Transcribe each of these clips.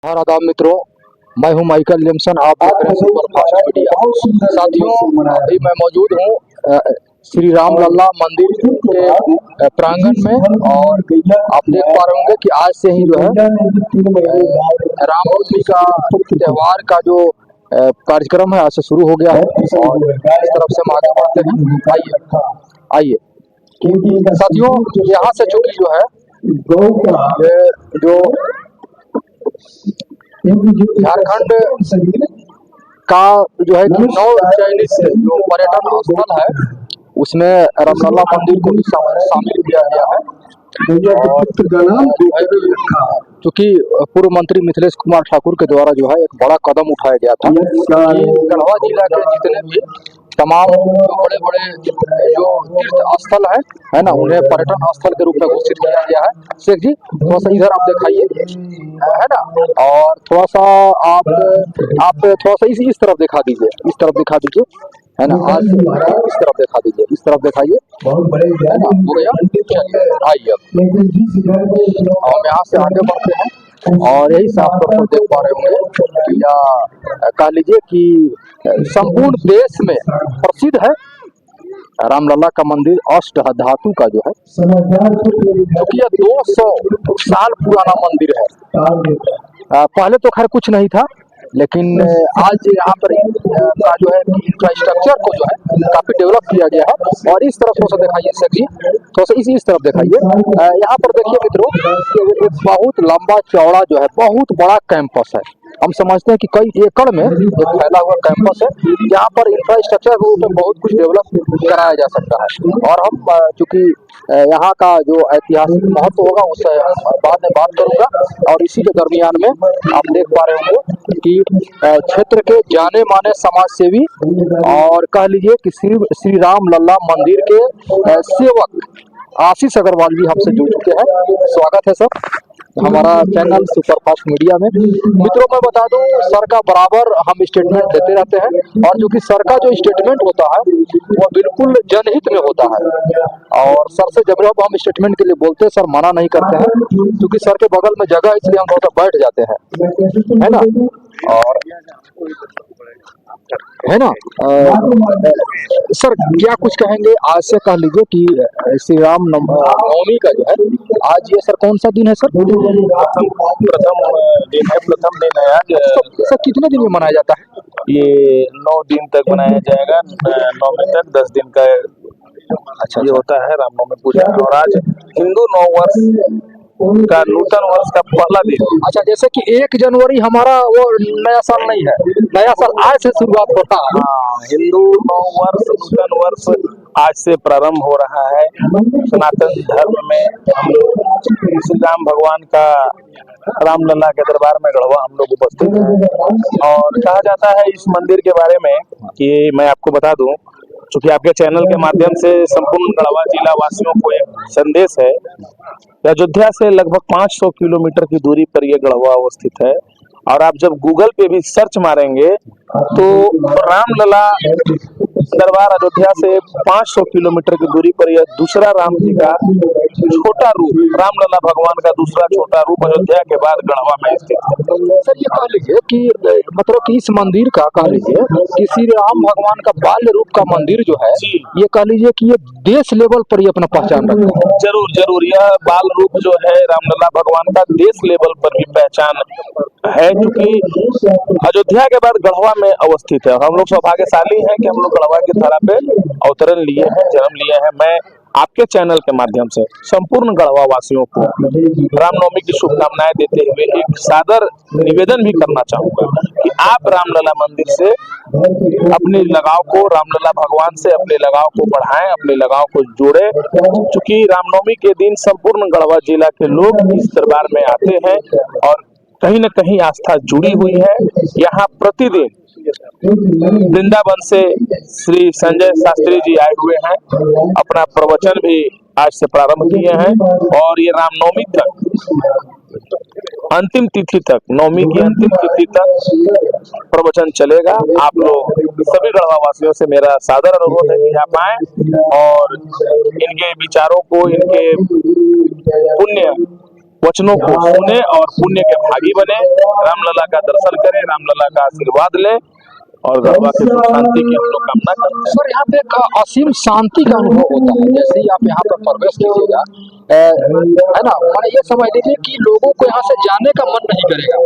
और आदाब मित्रों, मैं हूं माइकल लिम्सन। आप देख रहे हैं सुपर फास्ट मीडिया। साथियों, अभी मैं मौजूद हूं श्री राम लल्ला मंदिर के प्रांगण में, और आप देख पा रहे होंगे कि आज से ही जो है रामनवमी का त्योहार का जो कार्यक्रम है आज से शुरू हो गया है। और इस तरफ से हम आगे बढ़ते हैं। आइए साथियों, यहाँ से चूंकि जो है जो झारखंड का जो है कि नौ चयनित जो पर्यटन स्थल है उसमें रामलला मंदिर को भी शामिल किया गया है। चूंकि पूर्व मंत्री मिथिलेश कुमार ठाकुर के द्वारा जो है एक बड़ा कदम उठाया गया था कि गढ़वा जिला के जितने भी तमाम बड़े बड़े जो तीर्थ स्थल है ना, उन्हें पर्यटन स्थल के रूप में घोषित किया गया है। शेख जी, थोड़ा सा इधर आप दिखाइए, है ना, और थोड़ा सा आप थोड़ा सा इस तरफ दिखा दीजिए, इस तरफ दिखा दीजिए, है ना। आज इस तरफ दिखा दीजिए, इस तरफ दिखाइए, है ना, हो गया। आइए हम यहाँ से आगे बढ़ते हैं, और यही साफ तौर पर देख पा रहे होंगे या कह लीजिए कि संपूर्ण देश में प्रसिद्ध है रामलला का मंदिर। अष्ट धातु का जो है, क्योंकि यह 200 साल पुराना मंदिर है। पहले तो खैर कुछ नहीं था, लेकिन आज यहाँ पर का जो है इंफ्रास्ट्रक्चर को जो है काफी डेवलप किया गया है। और इस तरफ थोड़ा सा दिखाइए शेख जी, थोड़ा सा इस तरफ दिखाइए। यहाँ पर देखिए मित्रों, एक बहुत लंबा चौड़ा जो है बहुत बड़ा कैंपस है। हम समझते हैं कि कई एकड़ में एक फैला हुआ कैंपस है, जहाँ पर इंफ्रास्ट्रक्चर के रूप में बहुत कुछ डेवलप कराया जा सकता है। और हम चूंकि यहाँ का जो ऐतिहासिक महत्व होगा उससे बाद में बात करूंगा। और इसी के दरमियान में आप देख पा रहे होंगे कि क्षेत्र के जाने माने समाज सेवी और कह लीजिए कि श्री राम लल्ला मंदिर के सेवक आशीष अग्रवाल जी हमसे जुड़ चुके हैं। स्वागत है सर हमारा चैनल सुपरफास्ट मीडिया में। मित्रों, मैं बता दूं, सर का बराबर हम स्टेटमेंट देते रहते हैं, और जो कि सर का जो स्टेटमेंट होता है वो बिल्कुल जनहित में होता है। और सर से जब हम स्टेटमेंट के लिए बोलते हैं, सर मना नहीं करते हैं, क्योंकि सर के बगल में जगह, इसलिए हम थोड़ा सा बैठ जाते हैं, है ना। और है ना, सर क्या कुछ कहेंगे आज से, कह लीजिए कि श्री राम नवमी का जो है आज ये सर कौन सा दिन है सर? प्रथम दिन है, प्रथम दिन है आज। सर कितने दिन में मनाया जाता है? ये 9 दिन तक मनाया जाएगा, नवमी तक 10 दिन का अच्छा ये होता है रामनवमी पूजा। और आज हिंदू नव वर्ष का नूतन वर्ष का पहला दिन। अच्छा, जैसे कि 1 जनवरी हमारा वो नया साल नहीं है, नया साल आज से शुरुआत होता है। हिंदू नव वर्ष नूतन वर्ष आज से प्रारंभ हो रहा है। सनातन धर्म में हम लोग श्री राम भगवान का रामलला के दरबार में गढ़वा हम लोग उपस्थित हैं। और कहा जाता है इस मंदिर के बारे में कि मैं आपको बता दूं, चूंकि आपके चैनल के माध्यम से संपूर्ण गढ़वा जिला वासियों को एक संदेश है। अयोध्या से लगभग 500 किलोमीटर की दूरी पर यह गढ़वा अवस्थित है। और आप जब गूगल पे भी सर्च मारेंगे तो रामलला दरबार अयोध्या से 500 किलोमीटर की दूरी पर यह दूसरा राम जी का छोटा रूप, रामलला भगवान का दूसरा छोटा रूप अयोध्या के बाद गढ़वा में स्थित है। सर ये कह लीजिए कि मतलब कि इस मंदिर का कह लीजिए कि श्री राम भगवान का बाल्य रूप का मंदिर जो है, ये कह लीजिए कि ये देश लेवल पर ही अपना पहचान रखता है। जरूर जरूर, यह बाल रूप जो है रामलला भगवान का देश लेवल पर भी पहचान है, क्योंकि अयोध्या के बाद गढ़वा में अवस्थित है। हम लोग सौभाग्यशाली हैं कि हम लोग गढ़वा की धरा पे अवतरण लिए हैं, जन्म लिए हैं। मैं आपके चैनल के माध्यम से संपूर्ण गढ़वा वासियों को रामनवमी की शुभकामनाएं देते हुए एक सादर निवेदन भी करना चाहूंगा कि आप रामलला मंदिर से अपने लगाव को, रामलला भगवान से अपने लगाव को बढ़ाएं, अपने लगाव को जोड़े। चूंकि रामनवमी के दिन संपूर्ण गढ़वा जिला के लोग इस दरबार में आते हैं और कहीं न कहीं आस्था जुड़ी हुई है। यहाँ प्रतिदिन वृंदावन से श्री संजय शास्त्री जी आए हुए हैं, अपना प्रवचन भी आज से प्रारंभ किए हैं। और ये रामनवमी तक अंतिम तिथि तक, नवमी की अंतिम तिथि तक प्रवचन चलेगा। आप लोग सभी गढ़वा वासियों से मेरा सादर अनुरोध है कि आप आए और इनके विचारों को, इनके पुण्य वचनों को सुने और पुण्य के भागी बने, रामलला का दर्शन करें, रामलला का आशीर्वाद लें और गढ़वा के सुख शांति की हम लोग कामना करते हैं। सर यहाँ पे एक असीम शांति का अनुभव होता है जैसे ही आप यहाँ पर प्रवेश कीजिएगा, है ना, माने ये समझ लीजिए कि लोगों को यहाँ से जाने का मन नहीं करेगा।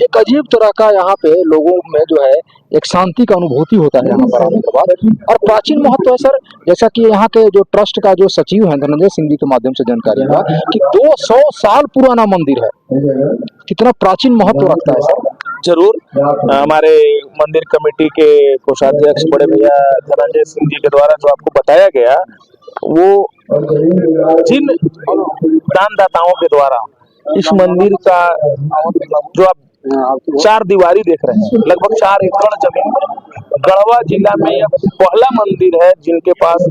एक अजीब तरह का यहाँ पे लोगों में जो है एक शांति का अनुभूति होता है यहाँ पर आने के बाद। और प्राचीन महत्व है सर, जैसा कि यहाँ के जो ट्रस्ट का जो सचिव है धनंजय सिंह जी के माध्यम से जानकारी हुआ कि 200 साल पुराना मंदिर है। कितना प्राचीन महत्व रखता है सर। जरूर हमारे मंदिर कमेटी के कोषाध्यक्ष बड़े भैया धनंजय सिंह जी के द्वारा जो आपको बताया गया, वो जिन दानदाताओं के द्वारा इस मंदिर का जो आप 4 दीवारी देख रहे हैं, लगभग 4 एकड़ जमीन में गढ़वा जिला में यह पहला मंदिर है जिनके पास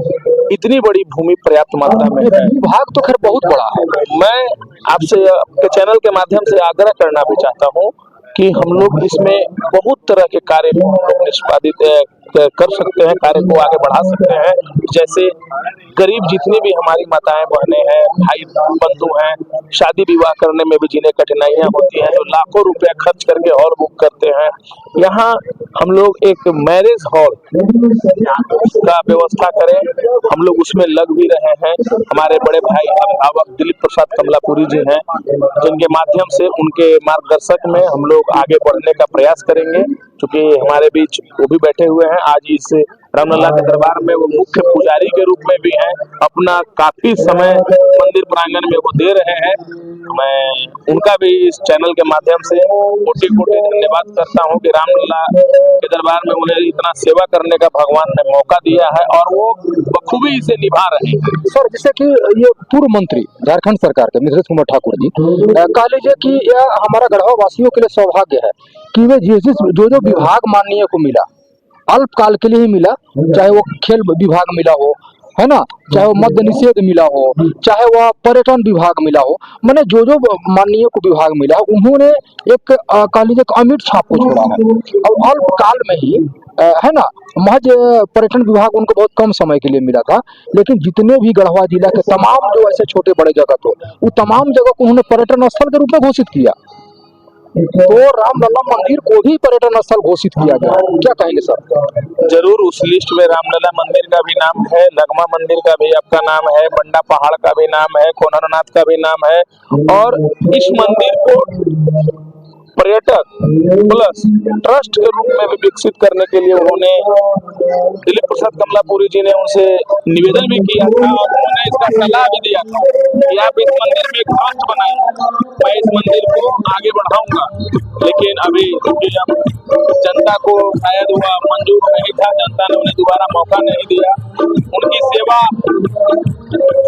इतनी बड़ी भूमि पर्याप्त मात्रा में है। भाग तो खैर बहुत बड़ा है। मैं आपसे आपके चैनल के माध्यम से आग्रह करना भी चाहता हूँ कि हम लोग इसमें बहुत तरह के कार्य को हम लोग निष्पादित कर सकते हैं, कार्य को आगे बढ़ा सकते हैं। जैसे गरीब जितनी भी हमारी माताएं बहनें हैं, भाई बंधु हैं, शादी विवाह करने में भी जिन्हें कठिनाइयां होती हैं, जो लाखों रुपया खर्च करके हॉल बुक करते हैं, यहाँ हम लोग एक मैरिज हॉल का व्यवस्था करें। हम लोग उसमें लग भी रहे हैं। हमारे बड़े भाई अभिभावक दिलीप प्रसाद कमलापुरी जी हैं, जिनके माध्यम से उनके मार्गदर्शक में हम लोग आगे बढ़ने का प्रयास करेंगे। क्योंकि हमारे बीच वो भी बैठे हुए हैं, आज इस रामलला के दरबार में वो मुख्य पुजारी के रूप में भी हैं, अपना काफी समय मंदिर प्रांगण में वो दे रहे हैं। मैं उनका भी इस चैनल के माध्यम से कोटि कोटि धन्यवाद करता हूं कि रामलला के दरबार में उन्हें इतना सेवा करने का भगवान ने मौका दिया है और वो बखूबी इसे निभा रहे हैं। सर जैसे कि ये पूर्व मंत्री झारखंड सरकार के मिथिलेश कुमार ठाकुर जी कह लीजिए कि यह हमारा गढ़वा वासियों के लिए सौभाग्य है कि वे जो विभाग माननीय को मिला अल्पकाल के लिए ही मिला, चाहे वो खेल विभाग मिला हो, है ना, चाहे वो मद्य निषेध मिला हो, चाहे वह पर्यटन विभाग मिला हो, मैंने जो माननीय को विभाग मिला उन्होंने एक कह लीजिए अमिट छाप को छोड़ा है। और अल्पकाल में ही है ना, महज पर्यटन विभाग उनको बहुत कम समय के लिए मिला था, लेकिन जितने भी गढ़वा जिला के तमाम जो ऐसे छोटे बड़े जगह थे वो तमाम जगह को उन्होंने पर्यटन स्थल के रूप में घोषित किया। तो रामलला मंदिर को भी पर्यटन स्थल घोषित किया गया, क्या कहेंगे सर? जरूर, उस लिस्ट में रामलला मंदिर का भी नाम है, लगमा मंदिर का भी आपका नाम है, बंडा पहाड़ का भी नाम है, कोनरनाथ का भी नाम है। और इस मंदिर को पर्यटक प्लस ट्रस्ट के रूप में भी विकसित करने के लिए उन्होंने दिलीप प्रसाद कमलापुरी जी ने उनसे निवेदन भी किया था और उन्होंने इसका सलाह भी दिया था कि आप इस मंदिर में एक ट्रस्ट बनाएं, मैं इस मंदिर को आगे बढ़ाऊंगा। लेकिन अभी क्योंकि जनता को शायद वह मंजूर नहीं था, जनता ने उन्हें दोबारा मौका नहीं दिया। उनकी सेवा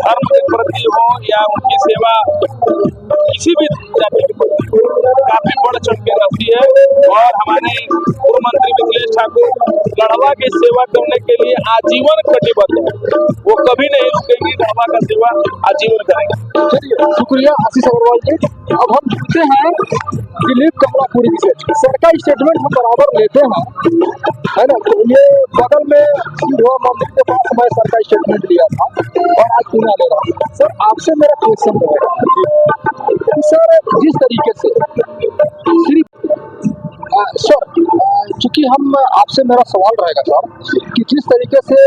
धर्म के प्रति हो या उनकी सेवा किसी भी जाति के प्रति काफी बढ़ चढ़ के रहती है। और हमारे पूर्व मंत्री मिथिलेश ठाकुर गढ़वा की सेवा करने के लिए आजीवन कटिबद्ध है, वो कभी नहीं रुकेंगे, गढ़वा का सेवा आजीवन करेंगे। चलिए, शुक्रिया आशीष अग्रवाल जी। अब हम जुड़ते हैं दिलीप कमलापुरी से। सर का स्टेटमेंट हम बराबर लेते हैं, है ना, तो ये बगल में जो मंदिर के पास मैं सर का स्टेटमेंट लिया था और आज पुनः ले रहा हूँ। सर आपसे मेरा क्वेश्चन रहेगा सर, जिस तरीके से सर चूंकि हम आपसे मेरा सवाल रहेगा सर कि जिस तरीके से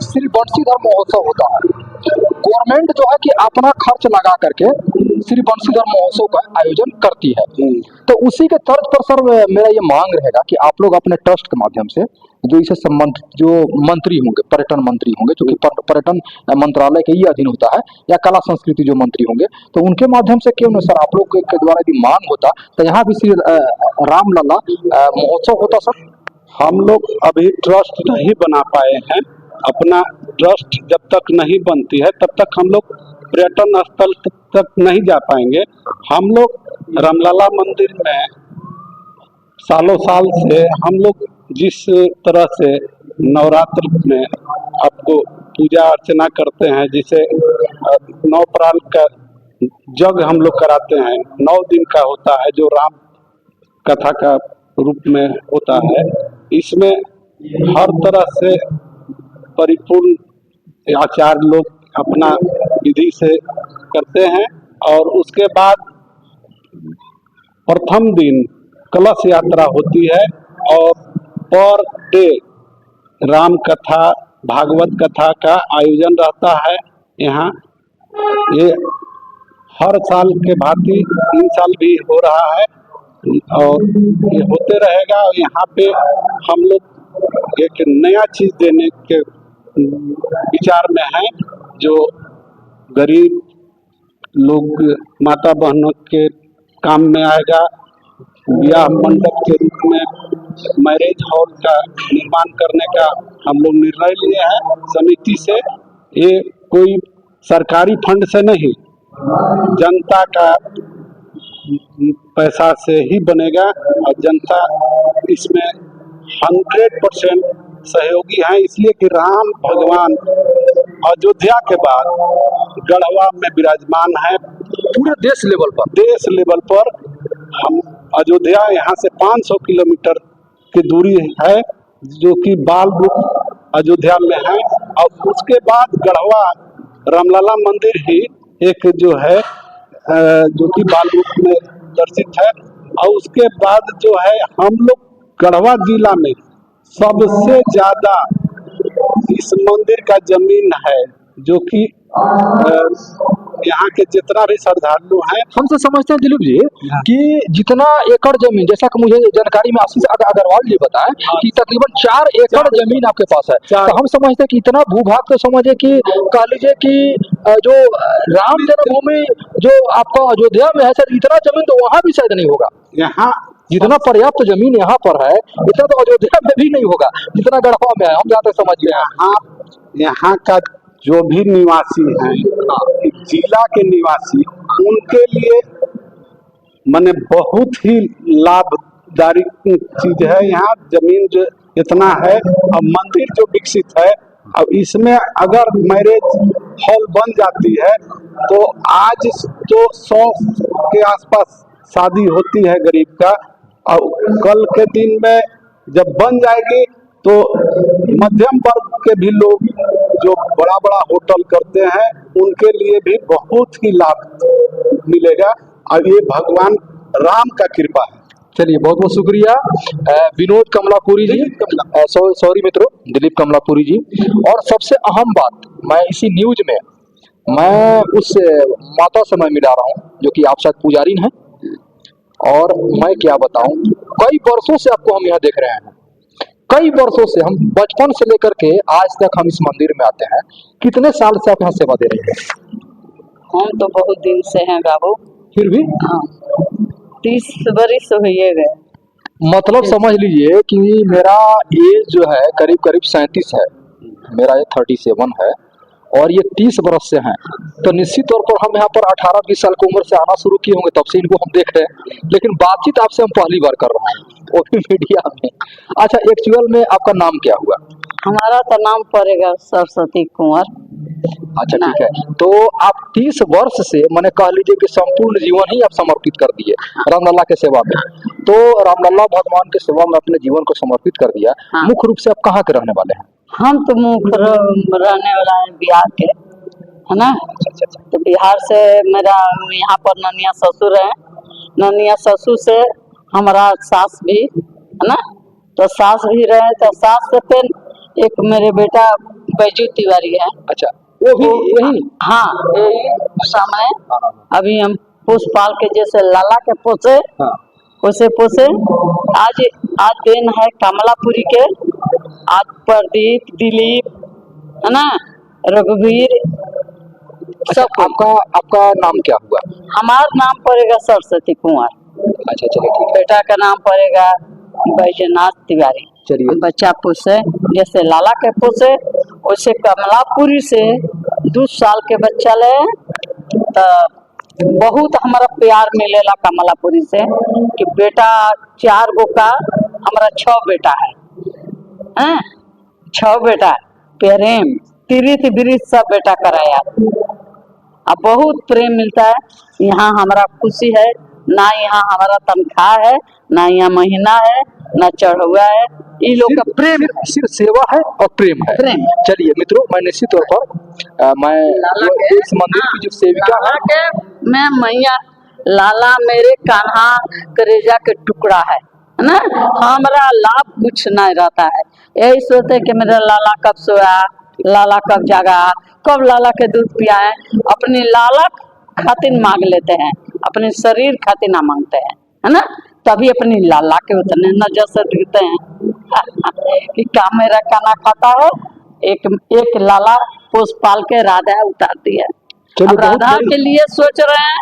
श्री बंशीधर महोत्सव होता है, गवर्नमेंट जो है कि अपना खर्च लगा करके श्री बंशीधर महोत्सव का आयोजन करती है, तो उसी के तर्ज पर सर मेरा ये मांग रहेगा कि आप लोग अपने ट्रस्ट के माध्यम से जो इसे संबंधित जो मंत्री होंगे, पर्यटन मंत्री होंगे, जो कि पर्यटन मंत्रालय के ही अधीन होता है, या कला संस्कृति जो मंत्री होंगे, तो उनके माध्यम से क्यों न सर आप लोग के द्वारा यदि मांग होता तो यहाँ भी श्री रामलला महोत्सव होता सर। हम लोग अभी ट्रस्ट नहीं बना पाए हैं। अपना ट्रस्ट जब तक नहीं बनती है तब तक हम लोग पर्यटन स्थल तक नहीं जा पाएंगे। हम लोग रामलला मंदिर में सालों साल से हम लोग जिस तरह से नवरात्र में आपको पूजा अर्चना करते हैं, जिसे नवप्राण का जग हम लोग कराते हैं, 9 दिन का होता है जो राम कथा का रूप में होता है, इसमें हर तरह से परिपूर्ण आचार्य लोग अपना विधि से करते हैं और उसके बाद प्रथम दिन कलश यात्रा होती है और पर डे राम कथा भागवत कथा का आयोजन रहता है यहाँ। ये हर साल के भांति इन साल भी हो रहा है और ये होते रहेगा। और यहाँ पे हम लोग एक नया चीज देने के विचार में हैं, जो गरीब लोग माता बहनों के काम में आएगा। ब्याह मंडप के रूप में मैरिज हॉल का निर्माण करने का हम लोग निर्णय लिए हैं समिति से। ये कोई सरकारी फंड से नहीं, जनता का पैसा से ही बनेगा और जनता इसमें 100% सहयोगी है, इसलिए कि राम भगवान अयोध्या के बाद गढ़वा में विराजमान है। पूरे देश लेवल पर हम अयोध्या यहाँ से 500 किलोमीटर की दूरी है, जो कि बाल रूप अयोध्या में है। और उसके बाद गढ़वा रामलला मंदिर ही एक जो है जो कि बाल रूप में दर्शित है। और उसके बाद जो है हम लोग गढ़वा जिला में सबसे ज्यादा इस मंदिर का जमीन है, जो कि यहाँ के जितना भी श्रद्धालु हैं। हम तो समझते हैं दिलीप जी कि जितना एकड़ जमीन, जैसा कि मुझे जानकारी में आशीष अग्रवाल जी बताएं कि तकरीबन 4 एकड़ जमीन आपके पास है, तो हम समझते हैं कि इतना भूभाग, तो समझे कि कह लीजिए कि जो राम जन्मभूमि जो आपका अयोध्या में है सर, इतना जमीन तो वहाँ भी शायद नहीं होगा। यहाँ जितना पर्याप्त जमीन यहाँ पर है इतना तो अयोध्या में भी नहीं होगा जितना गढ़वा में है, हम जहाँ तक समझ गए। यहाँ का जो भी निवासी हैं, जिला के निवासी, उनके लिए माने बहुत ही लाभदायक चीज है। यहाँ जमीन जो इतना है और मंदिर जो विकसित है, अब इसमें अगर मैरिज हॉल बन जाती है तो आज तो 100 के आसपास शादी होती है गरीब का, और कल के दिन में जब बन जाएगी तो मध्यम वर्ग के भी लोग जो बड़ा बड़ा होटल करते हैं उनके लिए भी बहुत ही लाभ मिलेगा। और ये भगवान राम का कृपा है। चलिए, बहुत बहुत शुक्रिया विनोद कमलापुरी जी, सॉरी मित्रों, दिलीप कमलापुरी जी। और सबसे अहम बात, मैं इसी न्यूज में मैं उस माता से मैं मिला रहा हूँ जो कि आप शायद पुजारी हैं, और मैं क्या बताऊं, कई वर्षों से आपको हम यहाँ देख रहे हैं, कई वर्षों से, हम बचपन से लेकर के आज तक हम इस मंदिर में आते हैं। कितने साल से आप यहाँ सेवा दे रहे हैं? हम तो बहुत दिन से हैं बाबू। फिर भी 30 बरस हुए गए। मतलब समझ लीजिए कि मेरा एज जो है करीब करीब 37 है, मेरा एज 37 है और ये 30 बरस से हैं, तो निश्चित तौर पर हम यहाँ पर 18-20 साल की उम्र से आना शुरू किए होंगे, तब से इनको हम देख रहे हैं। लेकिन बातचीत आपसे हम पहली बार कर रहे हैं, वो भी मीडिया में। अच्छा, एक्चुअल में आपका नाम क्या हुआ? हमारा तो नाम पड़ेगा सरस्वती कुंवर। अच्छा, ठीक है। तो आप 30 वर्ष से मैंने कह लीजिए कि संपूर्ण जीवन ही आप समर्पित कर दिए रामलला के सेवा में। तो रामलला भगवान के सेवा में अपने जीवन को समर्पित कर दिया। मुख्य रूप से आप कहाँ के रहने वाले हैं? हम तो मुख्य रहने वाला है बिहार के, है ना। तो बिहार से मेरा यहाँ पर ननिया ससुर है, ननिया ससुर से हमारा सास भी है ना, तो सास भी रहे, तो सास से फिर एक मेरे बेटा बैजू तिवारी है। अच्छा, वो भी यही? हाँ, यही सामने। अभी हम पुष्पाल के जैसे लाला के पोसे, वैसे पोसे। आज दिन है कमलापुरी के, आज प्रदीप, दिलीप, है ना, रघुवीर। अच्छा, आपका नाम क्या हुआ? हमारा नाम पड़ेगा सरस्वती कुंवर। अच्छा, चलिए ठीक है। बेटा का नाम पड़ेगा बैजनाथ तिवारी। चलिए, बच्चा पोसे जैसे लाला के पोसे, वैसे कमलापुरी से 2 साल के बच्चा ले, तो बहुत हमारा प्यार मिलेला कमलापुरी से कि बेटा 4 गो का, हमारा 6 बेटा है, 6 बेटा, प्रेम तीरिथ बिरिथ सब बेटा कराया। अब बहुत प्रेम मिलता है यहाँ, हमारा खुशी है ना। यहाँ हमारा तनख्वाह है ना, यहाँ महीना है ना चढ़ुआ है, ये लोग का प्रेम सिर्फ सेवा है और प्रेम है। प्रेम। चलिए मित्रों, मैं निश्चित तौर पर मैं लाला जो के इस मंदिर की जो सेविका लाला है, के मैं मैया लाला मेरे कान्हा करेजा के टुकड़ा है ना। हमारा लाभ कुछ नहीं रहता है, यही सोचते कि मेरा लाला कब सोया, लाला कब जागा, कब लाला के दूध पियाए। अपनी लाला खातिर मांग लेते हैं, अपने शरीर खातिर ना मांगते हैं, है ना। तभी अपनी लाला के उतने नजर से दिखते हैं कि क्या मेरा कान्हा खाता है। एक एक लाला पोस पाल के राधा उतारती है। चलिए, अब बहुत राधा बड़ी- के लिए सोच रहे हैं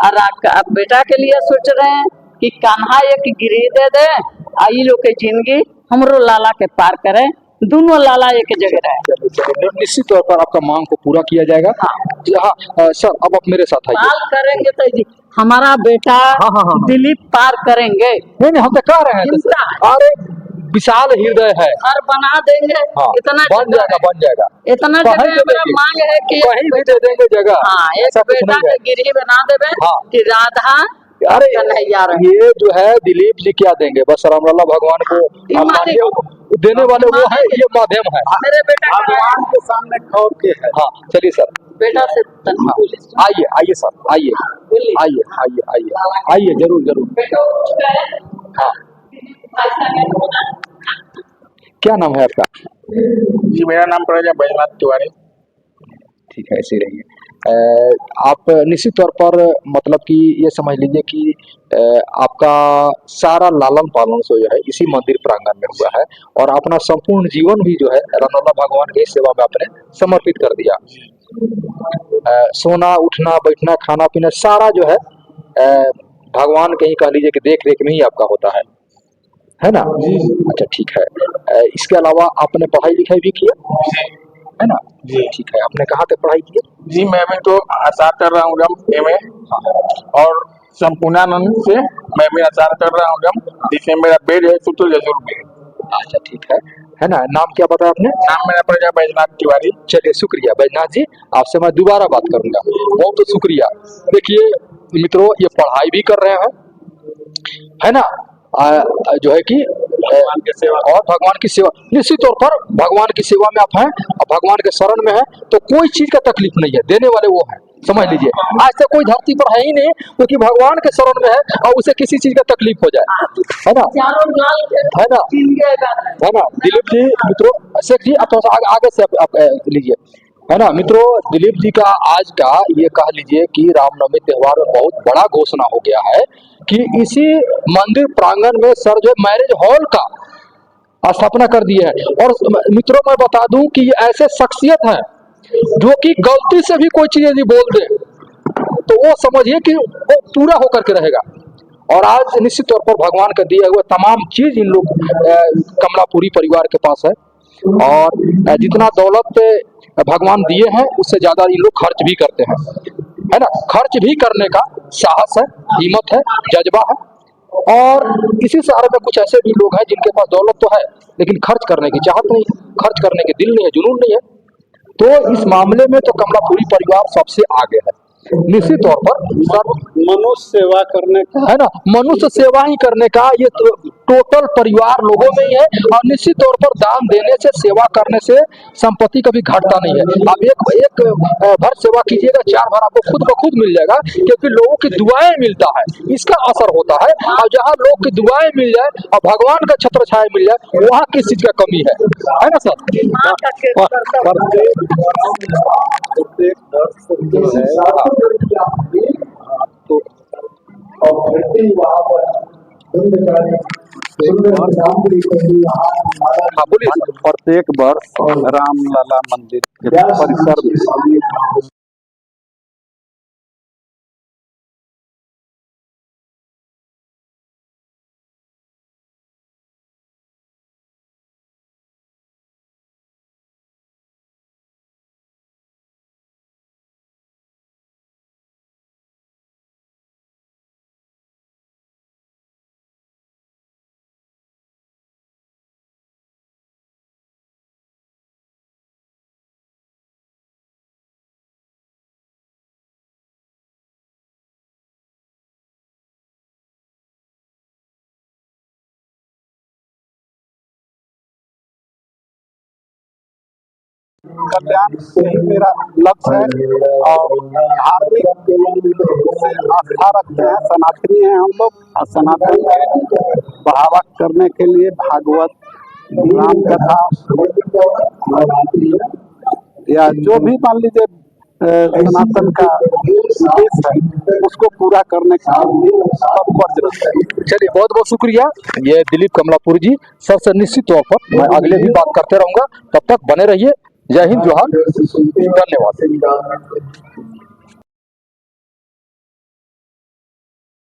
और अब बेटा के लिए सोच रहे हैं कि कान्हा एक गिरी दे दे, आई लोग की जिंदगी हमरो लाला के पार करे, दोनों लाला एक जगह रहे। चलिए, निश्चित तौर पर आपका मांग को पूरा किया जाएगा। हाँ सर, अब आप मेरे साथ आइए। पार करेंगे तो जी हमारा बेटा हाँ। दिलीप पार करेंगे। नहीं, हम तो कह रहे हैं चिंता है। अरे विशाल हृदय है। घर बना देंगे। हाँ, इतना बन जगह जाएगा, है। बन जाएगा। इतना कहीं जगह दे हमारा देंगे। मांग है कि कहीं भी दे देंगे जगह। हाँ, ऐसा एक कुछ बेटा नहीं है। के गिरी बना देवे हाँ। कि राधा अरे कन्हैया रहे। ये जो है दिलीप जी क्या देंगे, बस रामलला भगवान को ये आप मालिक- मानिए, देने वाले वो है, ये माध्यम है। मेरे बेटा का भगवान के सामने खौफ के है। हाँ चलिए सर, बेटा से तन बोले। आइए आइए सर, आइए आइए आइए आइए आइए, जरूर जरूर। बेटो हाँ, ऐसा नहीं होना। क्या नाम है आपका? जी मेरा नाम पड़ेगा बैजनाथ तिवारी। ठीक है, ऐसे ही रहिए। आप निश्चित तौर पर मतलब कि ये समझ लीजिए कि आपका सारा लालन पालन जो है इसी मंदिर प्रांगण में हुआ है, और अपना संपूर्ण जीवन भी जो है रामलला भगवान की सेवा में आपने समर्पित कर दिया। सोना उठना बैठना खाना पीना सारा जो है भगवान के ही कह लीजिए कि देख रेख में ही आपका होता है ना। अच्छा ठीक है। इसके अलावा आपने पढ़ाई लिखाई भी किया है ना? जी। ठीक है, आपने कहाँ तक पढ़ाई की? जी मैं अभी तो आचार कर रहा हूँ जब एमए, और संपूर्णानंद से मैं भी आचार कर रहा हूँ जब, जिसमें मेरा बेड है सूत्र जजूर में। अच्छा ठीक है ना। नाम क्या बताया आपने? नाम मेरा पड़ेगा बैजनाथ तिवारी। चलिए शुक्रिया बैजनाथ जी, आपसे मैं दोबारा बात करूंगा। बहुत शुक्रिया। देखिए मित्रों, ये पढ़ाई भी कर रहे हैं, है ना, जो है कि और भगवान की सेवा, निश्चित तौर पर भगवान की सेवा में आप हैं और भगवान के शरण में हैं, तो कोई चीज का तकलीफ नहीं है, देने वाले वो हैं, समझ लीजिए। आज तक कोई धरती पर है ही नहीं क्योंकि भगवान के शरण में है और उसे किसी चीज का तकलीफ हो जाए, है ना, चारों लाल है ना, है ना। दिलीप जी मित्रों, शेख जी आप थोड़ा सा आगे से आप लीजिए, है ना। मित्रों, दिलीप जी का आज का ये कह लीजिए कि रामनवमी त्योहार में बहुत बड़ा घोषणा हो गया है कि इसी मंदिर प्रांगण में सर जो मैरिज हॉल का स्थापना कर दी है। और मित्रों मैं बता दूं कि ये ऐसे शख्सियत हैं जो कि गलती से भी कोई चीज यदि बोल दे तो वो समझिए कि वो पूरा होकर के रहेगा। और आज निश्चित तौर पर भगवान का दिया हुआ तमाम चीज इन लोग कमलापुरी परिवार के पास है, और जितना दौलत भगवान दिए हैं उससे ज्यादा इन लोग खर्च भी करते हैं, है ना। खर्च भी करने का साहस है, हिम्मत है, जज्बा है। और इसी शहर में कुछ ऐसे भी लोग हैं जिनके पास दौलत तो है लेकिन खर्च करने की चाहत नहीं है, खर्च करने के दिल नहीं है, जुनून नहीं है। तो इस मामले में तो कमलापुरी परिवार सबसे आगे है। निश्चित तौर पर सर, मनुष्य सेवा करने का है ना, मनुष्य सेवा ही करने का ये तो टोटल परिवार लोगों में ही है। और निश्चित तौर पर दान देने से, सेवा करने से संपत्ति कभी घटता नहीं है। आप एक भर सेवा कीजिएगा, 4 भर आपको खुद ब खुद मिल जाएगा, क्योंकि लोगों की दुआएं मिलता है, इसका असर होता है। और जहाँ लोग की दुआएं मिल जाए और भगवान का छत्र छाया मिल जाए, वहाँ किस चीज का कमी है ना सर? प्रत्येक वर्ष जो है तो हाँ बोलिए सर। प्रत्येक वर्ष रामलला मंदिर के परिसर में कल्याण यही मेरा लक्ष्य है। और धार्मिक से आस्था रखते हैं, सनातनी हैं हम लोग, और सनातन के बढ़ावा करने के लिए भागवत, राम कथा या जो भी मान लीजिए सनातन का उद्देश्य है उसको पूरा करने का तत्पर रहता है। चलिए, बहुत बहुत शुक्रिया। ये दिलीप कमलापुरी जी, सबसे निश्चित तौर पर मैं अगले भी बात करते रहूंगा। तब तक बने रहिए। जय हिंद, जोहार, धन्यवाद।